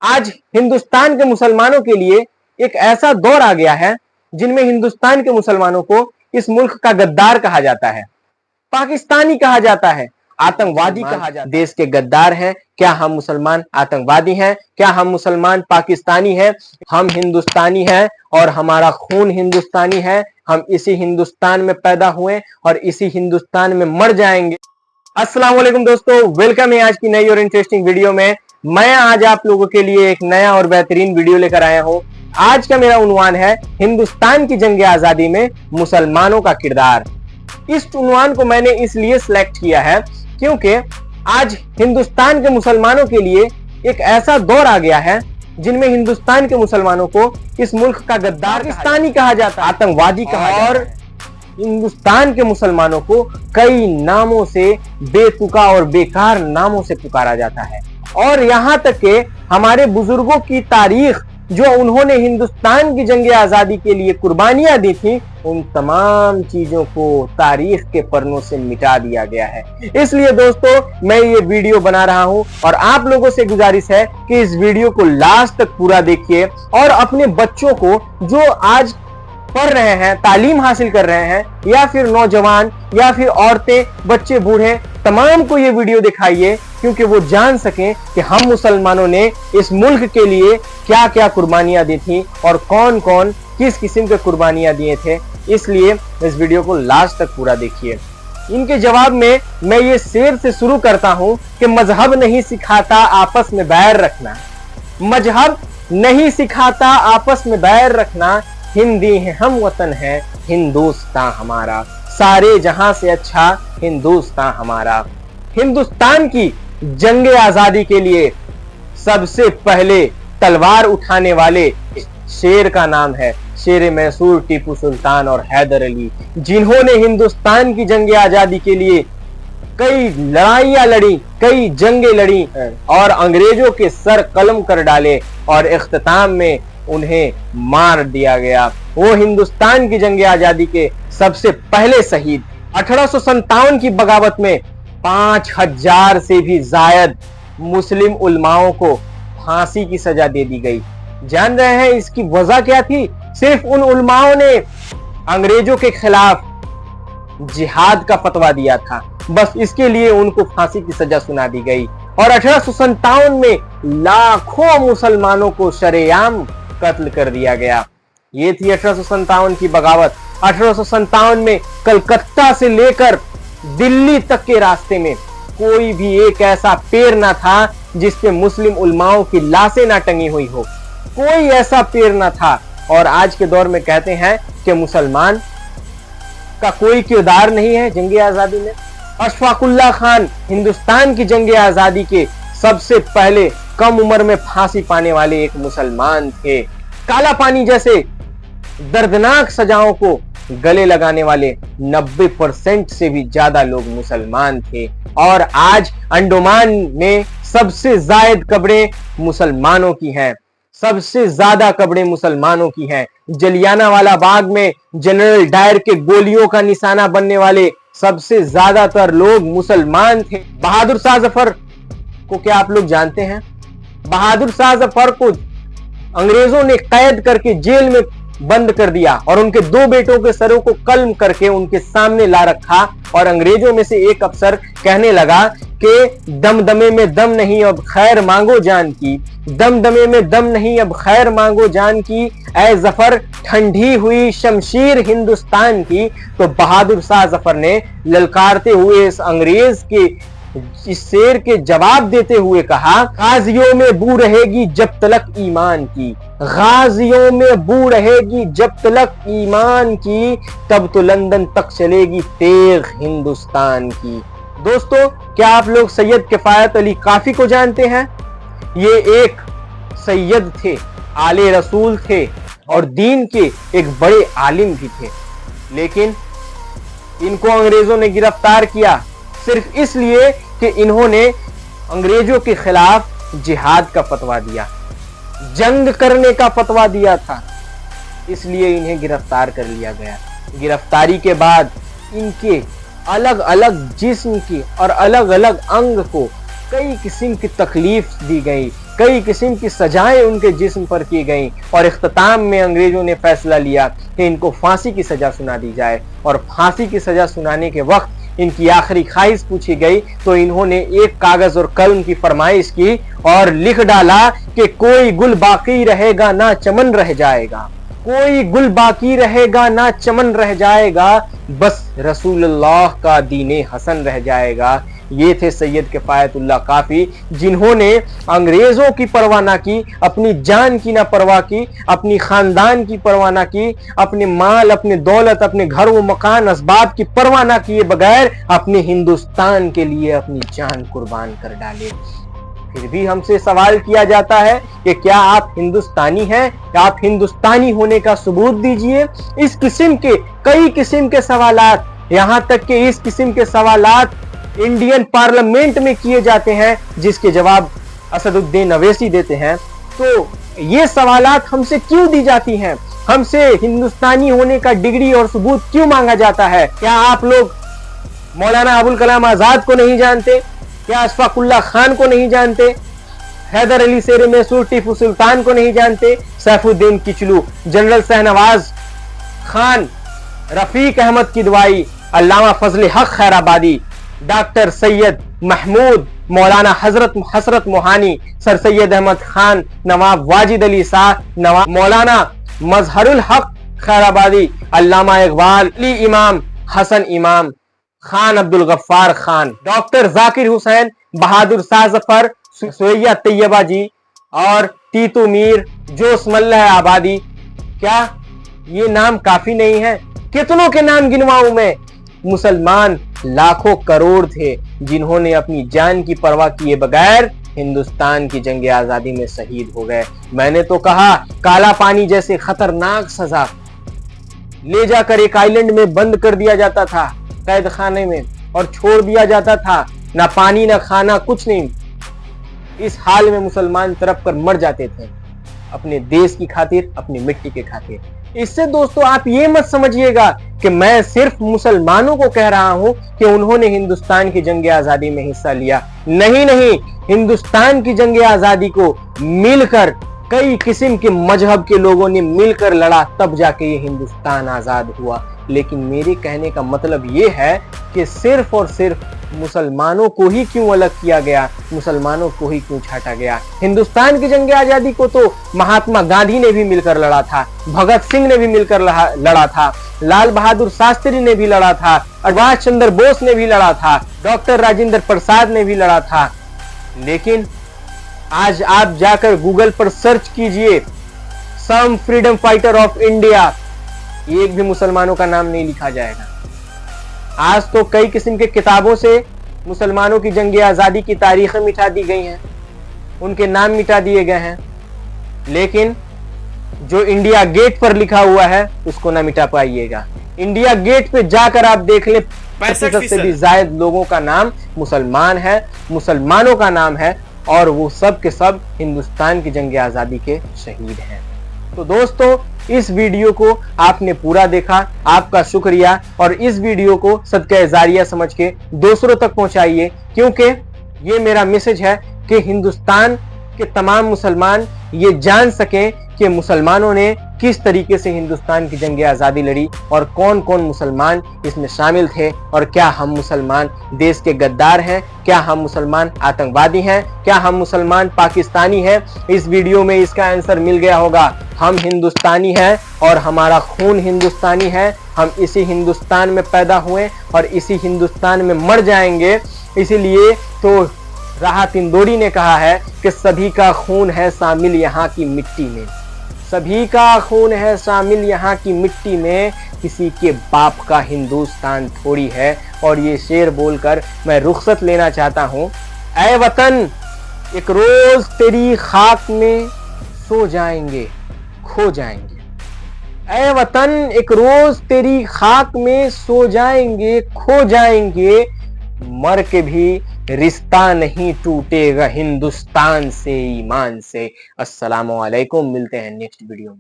आज हिंदुस्तान के मुसलमानों के लिए एक ऐसा दौर आ गया है जिनमें हिंदुस्तान के मुसलमानों को इस मुल्क का गद्दार कहा जाता है, पाकिस्तानी कहा जाता है, आतंकवादी कहा जाता है। देश के गद्दार हैं। क्या हम मुसलमान आतंकवादी हैं? क्या हम मुसलमान पाकिस्तानी हैं? हम हिंदुस्तानी हैं और हमारा खून हिंदुस्तानी है। हम इसी हिंदुस्तान में पैदा हुए और इसी हिंदुस्तान में मर जाएंगे। अस्सलाम वालेकुम दोस्तों, वेलकम है आज की नई और इंटरेस्टिंग वीडियो में। मैं आज आप लोगों के लिए एक नया और बेहतरीन वीडियो लेकर आया हूं। आज का मेरा उन्वान है हिंदुस्तान की जंग आजादी में मुसलमानों का किरदार। इस उन्वान को मैंने इसलिए सिलेक्ट किया है क्योंकि आज हिंदुस्तान के मुसलमानों के लिए एक ऐसा दौर आ गया है जिनमें हिंदुस्तान के मुसलमानों को इस मुल्क का गद्दार पाकिस्तानी कहा जाता है, आतंकवादी कहा जाता है। हिंदुस्तान के मुसलमानों को कई नामों से, बेतुका और बेकार नामों से पुकारा जाता है और यहां तक कि हमारे बुजुर्गों की तारीख जो उन्होंने हिंदुस्तान की जंग आजादी के लिए कुर्बानियां दी थी, उन तमाम चीजों को तारीख के पन्नों से मिटा दिया गया है। इसलिए दोस्तों मैं ये वीडियो बना रहा हूं और आप लोगों से गुजारिश है कि इस वीडियो को लास्ट तक पूरा देखिए और अपने बच्चों को जो आज पढ़ रहे हैं, तालीम हासिल कर रहे हैं, या फिर नौजवान या फिर औरतें, बच्चे, बूढ़े, तमाम को ये वीडियो दिखाइए क्योंकि वो जान सकें कि हम मुसलमानों ने इस मुल्क के लिए क्या क्या कुर्बानियां दी थी और कौन कौन किस किस्म के कुर्बानियां दिए थे। इसलिए इस वीडियो को लास्ट तक पूरा देखिए। इनके जवाब में मैं ये शेर से शुरू करता हूं कि मजहब नहीं सिखाता आपस में बैर रखना। मजहब नहीं सिखाता आपस में बैर रखना। हिंदी है, हम वतन है, हिंदुस्तान हमारा, सारे जहां से अच्छा हिंदुस्तान हमारा। हिंदुस्तान की जंग आजादी के लिए सबसे पहले तलवार उठाने वाले शेर का नाम है शेर मैसूर, टीपू सुल्तान और हैदर अली, जिन्होंने हिंदुस्तान की जंग आजादी के लिए कई लड़ाइयां लड़ी, कई जंगें लड़ी और अंग्रेजों के सर कलम कर डाले और इख्तिताम में उन्हें मार दिया गया। वो हिंदुस्तान की जंग आजादी के सबसे पहले शहीद। 1857 की बगावत में 5000 से भी ज्यादा मुस्लिम उलमाओं को फांसी की सजा दे दी गई। जान रहे हैं इसकी वजह क्या थी? सिर्फ उन उलमाओं ने अंग्रेजों के खिलाफ जिहाद का फतवा दिया था, बस इसके लिए उनको फांसी की सजा सुना दी गई। और 1857 में लाखों मुसलमानों को शरेआम कत्ल कर दिया गया। ये थी 1857 की बगावत। 1857 में कलकत्ता से लेकर दिल्ली तक के रास्ते में कोई भी एक ऐसा पेड़ ना था जिस पे मुस्लिम उलमाओं की लाशें ना टंगी हुई हो। कोई ऐसा पेड़ ना था। और आज के दौर में कहते हैं कि मुसलमान का कोई किरदार नहीं है जंग आजादी में। अशफाकुल्लाह खान हिंदुस्तान की जंग आजादी के सबसे पहले कम उम्र में फांसी पाने वाले एक मुसलमान थे। काला पानी जैसे दर्दनाक सजाओं को गले लगाने वाले 90% से भी ज्यादा लोग मुसलमान थे। और आज अंडमान में सबसे ज्यादा कब्रें मुसलमानों की हैं, सबसे ज्यादा कब्रें मुसलमानों की हैं। जलियांवाला बाग में जनरल डायर के गोलियों का निशाना बनने वाले सबसे ज्यादातर लोग मुसलमान थे। बहादुर शाह जफर को क्या आप लोग जानते हैं? बहादुर शाह जफर को अंग्रेजों ने कैद करके जेल में बंद कर दिया और उनके 2 बेटों के सरों को कलम करके उनके सामने ला रखा। और अंग्रेजों में से एक अफसर कहने लगा कि दमदमे में दम नहीं अब खैर मांगो जान की, दमदमे में दम नहीं अब खैर मांगो जान की, ऐ जफर ठंडी हुई शमशीर हिंदुस्तान की। तो बहादुर शाह जफर ने ललकारते हुए इस अंग्रेज के इस शेर के जवाब देते हुए कहा, गाजियों में बू रहेगी जब तलक ईमान की, गाजियों में बू रहेगी जब तलक ईमान की, तब तो लंदन तक चलेगी तेग हिंदुस्तान की। दोस्तों, क्या आप लोग सैयद किफायत अली काफी को जानते हैं? ये एक सैयद थे, आले रसूल थे और दीन के एक बड़े आलिम भी थे। लेकिन इनको अंग्रेजों ने गिरफ्तार किया सिर्फ इसलिए कि इन्होंने अंग्रेजों के खिलाफ जिहाद का फतवा दिया, जंग करने का फतवा दिया था, इसलिए इन्हें गिरफ्तार कर लिया गया। गिरफ्तारी के बाद इनके अलग अलग जिस्म की और अलग अलग अंग को कई किस्म की तकलीफ दी गई, कई किस्म की सजाएं उनके जिस्म पर की गई और इख्तिताम में अंग्रेजों ने फैसला लिया कि इनको फांसी की सजा सुना दी जाए। और फांसी की सजा सुनाने के वक्त इनकी आखिरी ख्वाहिश पूछी गई तो इन्होंने एक कागज और कलम की फरमाइश की और लिख डाला कि कोई गुल बाकी रहेगा ना चमन रह जाएगा, कोई गुल बाकी रहेगा ना चमन रह जाएगा, बस रसूलुल्लाह का दीने हसन रह जाएगा। ये थे सैयद किफायतुल्लाह काफी, जिन्होंने अंग्रेजों की परवाह ना की, अपनी जान की ना परवाह की, अपनी खानदान की परवाह ना की, अपने माल, अपने दौलत, अपने घर व मकान असबाब की परवाह ना किए बगैर अपने हिंदुस्तान के लिए अपनी जान कुर्बान कर डाले। फिर भी हमसे सवाल किया जाता है कि क्या आप हिंदुस्तानी हैं? आप हिंदुस्तानी होने का सबूत दीजिए। इस किस्म के कई किस्म के सवालात, यहां तक कि इस किस्म के सवालात इंडियन पार्लियामेंट में किए जाते हैं, जिसके जवाब असदुद्दीन अवैसी देते हैं। तो ये सवालात हमसे क्यों दी जाती हैं? हमसे हिंदुस्तानी होने का डिग्री और सबूत क्यों मांगा जाता है? क्या आप लोग मौलाना अबुल कलाम आजाद को नहीं जानते? क्या अशफाकुल्लाह खान को नहीं जानते? हैदर अली शेर मैसूर टीपू सुल्तान को नहीं जानते? सैफुद्दीन किचलू, जनरल शहनवाज खान, रफीक अहमद किदवाई, अल्लामा फजल हक खैराबादी, डॉक्टर सैयद महमूद, मौलाना हजरत मोहानी, सर सैयद अहमद खान, नवाब वाजिद अली शाह, नवाब मौलाना मजहरुल हक खैराबादी, अल्लामा इकबाल, अली इमाम, हसन इमाम, खान अब्दुल गफ्फार खान, डॉक्टर जाकिर हुसैन, बहादुर शाह जफर, सुरैया तैयबा जी और तीतू मीर, जोश मल्लह आबादी। क्या ये नाम काफी नहीं है? कितनों के नाम गिनवाऊं मैं? मुसलमान लाखों करोड़ थे जिन्होंने अपनी जान की परवाह किए बगैर हिंदुस्तान की जंग आजादी में शहीद हो गए। मैंने तो कहा काला पानी जैसे खतरनाक सजा ले जाकर एक आइलैंड में बंद कर दिया जाता था, कैद खाने में, और छोड़ दिया जाता था, ना पानी ना खाना, कुछ नहीं। इस हाल में मुसलमान तड़प कर मर जाते थे अपने देश की खातिर, अपनी मिट्टी के खातिर। इससे दोस्तों आप ये मत समझिएगा कि मैं सिर्फ मुसलमानों को कह रहा हूं कि उन्होंने हिंदुस्तान की जंग आजादी में हिस्सा लिया। नहीं नहीं, हिंदुस्तान की जंग आजादी को मिलकर कई किस्म के मजहब के लोगों ने मिलकर लड़ा, तब जाके ये हिंदुस्तान आजाद हुआ। लेकिन मेरे कहने का मतलब ये है कि सिर्फ और सिर्फ मुसलमानों को ही क्यों अलग किया गया, मुसलमानों को ही क्यों छाटा गया? हिंदुस्तान की जंग आजादी को तो महात्मा गांधी ने भी मिलकर लड़ा था, भगत सिंह ने भी मिलकर लड़ा था, लाल बहादुर शास्त्री ने भी लड़ा था, सुभाष चंद्र बोस ने भी लड़ा था, डॉक्टर राजेंद्र प्रसाद ने भी लड़ा था। लेकिन आज आप जाकर गूगल पर सर्च कीजिए सम फ्रीडम फाइटर ऑफ इंडिया, एक भी मुसलमानों का नाम नहीं लिखा जाएगा। आज तो कई किस्म के किताबों से मुसलमानों की जंग आजादी की तारीखें मिटा दी गई हैं, उनके नाम मिटा दिए गए हैं, लेकिन जो इंडिया गेट पर लिखा हुआ है उसको ना मिटा पाइएगा। इंडिया गेट पे जाकर आप देख लें, 65% से भी ज्यादा लोगों का नाम मुसलमान है, मुसलमानों का नाम है, और वो सब के सब हिंदुस्तान की जंग आजादी के शहीद हैं। तो दोस्तों इस वीडियो को आपने पूरा देखा, आपका शुक्रिया, और इस वीडियो को सदका जारिया समझ के दूसरों तक पहुंचाइए, क्योंकि ये मेरा मैसेज है कि हिंदुस्तान के तमाम मुसलमान ये जान सकें कि मुसलमानों ने किस तरीके से हिंदुस्तान की जंग आजादी लड़ी और कौन कौन मुसलमान इसमें शामिल थे, और क्या हम मुसलमान देश के गद्दार हैं, क्या हम मुसलमान आतंकवादी हैं, क्या हम मुसलमान पाकिस्तानी हैं। इस वीडियो में इसका आंसर मिल गया होगा। हम हिंदुस्तानी हैं और हमारा खून हिंदुस्तानी है। हम इसी हिंदुस्तान में पैदा हुए और इसी हिंदुस्तान में मर जाएंगे। इसीलिए तो राहत इंदौरी ने कहा है कि सभी का खून है शामिल यहाँ की मिट्टी में, सभी का खून है शामिल यहाँ की मिट्टी में, किसी के बाप का हिंदुस्तान थोड़ी है। और ये शेर बोलकर मैं रुखसत लेना चाहता हूँ। ऐ वतन एक रोज तेरी खाक में सो जाएंगे, खो जाएंगे। ऐ वतन एक रोज तेरी खाक में सो जाएंगे, खो जाएंगे, मर के भी रिश्ता नहीं टूटेगा हिंदुस्तान से, ईमान से। अस्सलामु अलैकुम, मिलते हैं नेक्स्ट वीडियो में।